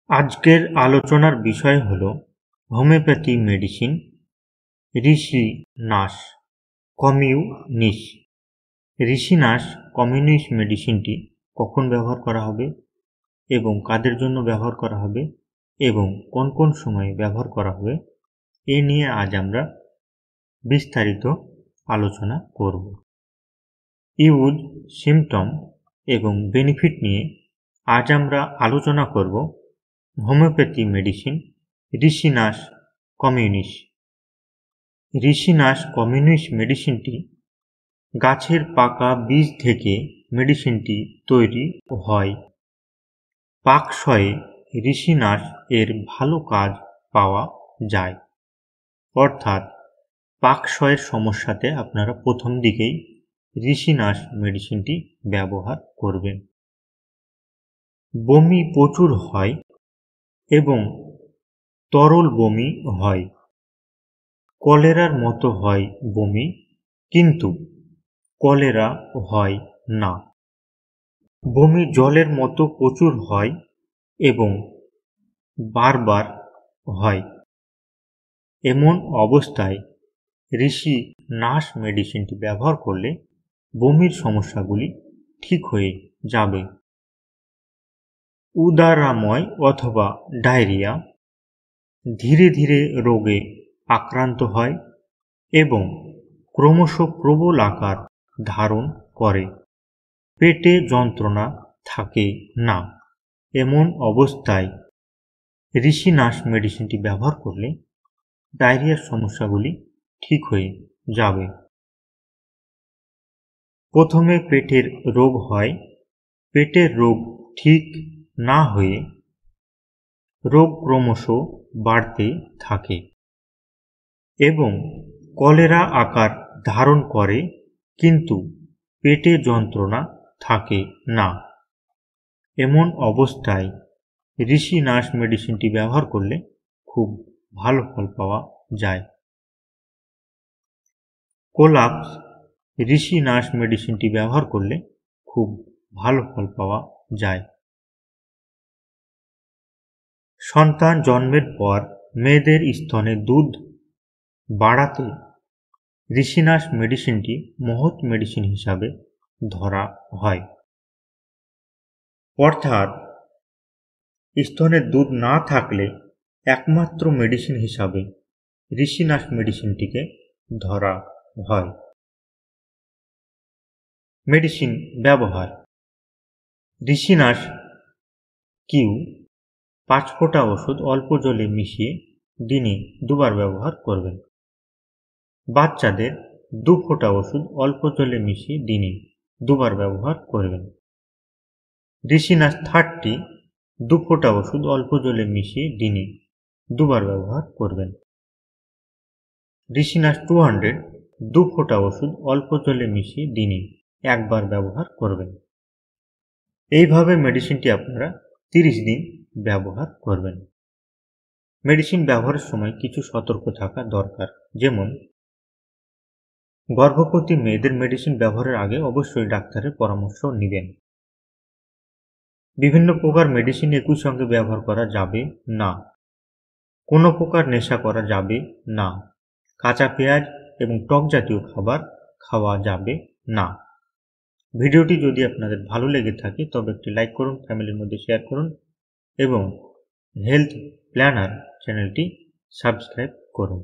আজকের আলোচনার বিষয় হল হোমিওপ্যাথি মেডিসিন ঋষিনাশ কমিউনিস। ঋষিনাশ কমিউনিস মেডিসিনটি কখন ব্যবহার করা হবে এবং কাদের জন্য ব্যবহার করা হবে এবং কোন কোন সময়ে ব্যবহার করা হবে এ নিয়ে আজ আমরা বিস্তারিত আলোচনা করব। ইউজ, সিমটম এবং বেনিফিট নিয়ে আজ আমরা আলোচনা করব। Homeopathy medicine ঋষিনাশ কমিউনিস। ঋষিনাশ কমিউনিস মেডিসিনটি গাছের পাকা বীজ থেকে মেডিসিনটি তৈরি হয়। পাকশয়ে ঋষিনাশ এর ভালো কাজ পাওয়া যায়, অর্থাৎ পাকশয়ের সমস্যাতে আপনারা প্রথম দিকেই ঋষিনাশ মেডিসিনটি ব্যবহার করবেন। বমি প্রচুর হয় এবং তরল বমি হয়। কলেরার মতো হয় বমি, কিন্তু কলেরা হয় না। বমি জলের মতো প্রচুর হয় এবং বারবার হয়। এমন অবস্থায় ঋষিনাশ মেডিসিনটি ব্যবহার করলে বমির সমস্যাগুলি ঠিক হয়ে যাবে। উদারাময় অথবা ডায়রিয়া ধীরে ধীরে রোগে আক্রান্ত হয় এবং ক্রমশ প্রবল আকার ধারণ করে। পেটে যন্ত্রণা থাকে না। এমন অবস্থায় ঋষিনাশ মেডিসিনটি ব্যবহার করলে ডায়রিয়ার সমস্যাগুলি ঠিক হয়ে যাবে। প্রথমে পেটের রোগ হয়। পেটের রোগ ঠিক না হয়ে রোগ ক্রমশ বাড়তে থাকে এবং কলেরা আকার ধারণ করে, কিন্তু পেটে যন্ত্রণা থাকে না। এমন অবস্থায় ঋষিনাশ মেডিসিনটি ব্যবহার করলে খুব ভালো ফল পাওয়া যায়। কোলাপস ঋষিনাশ মেডিসিনটি ব্যবহার করলে খুব ভালো ফল পাওয়া যায়। সন্তান জন্মের পর মেয়েদের স্তনে দুধ বাড়াতে ঋষিনাশ মেডিসিনটি মহৎ মেডিসিন হিসাবে ধরা হয়, অর্থাৎ স্তনে দুধ না থাকলে একমাত্র মেডিসিন হিসাবে ঋষিনাশ মেডিসিনটিকে ধরা হয়। মেডিসিন ব্যবহার: ঋষিনাশ কিউ 5 ফোঁটা ওষুধ অল্প জলে মিশিয়ে দিনে 2 বার ব্যবহার করবেন। বাচ্চাদের 2 ফোঁটা ওষুধ অল্প জলে মিশিয়ে দিনে 2 বার ব্যবহার করবেন। ঋষিনাশ 30 2 ফোঁটা ওষুধ অল্প জলে মিশিয়ে দিনে 2 বার ব্যবহার করবেন। ঋষিনাশ 200 2 ফোঁটা ওষুধ অল্প জলে মিশিয়ে দিনে 1 বার ব্যবহার করবেন। এইভাবে মেডিসিনটি আপনারা 30 দিন ব্যবহার করবেন। মেডিসিন ব্যবহারের সময় কিছু সতর্ক থাকা দরকার, যেমন গর্ভবতী মেয়েদের মেডিসিন ব্যবহারের আগে অবশ্যই ডাক্তারের পরামর্শ নেবেন। বিভিন্ন প্রকার মেডিসিন একই সঙ্গে ব্যবহার করা যাবে না। কোনো প্রকার নেশা করা যাবে না। কাঁচা পেঁয়াজ এবং টক জাতীয় খাবার খাওয়া যাবে না। ভিডিওটি যদি আপনাদের ভালো লেগে থাকে তবে একটি লাইক করুন, ফ্যামিলির মধ্যে শেয়ার করুন এবং হেলথ প্ল্যানার চ্যানেলটি সাবস্ক্রাইব করুন।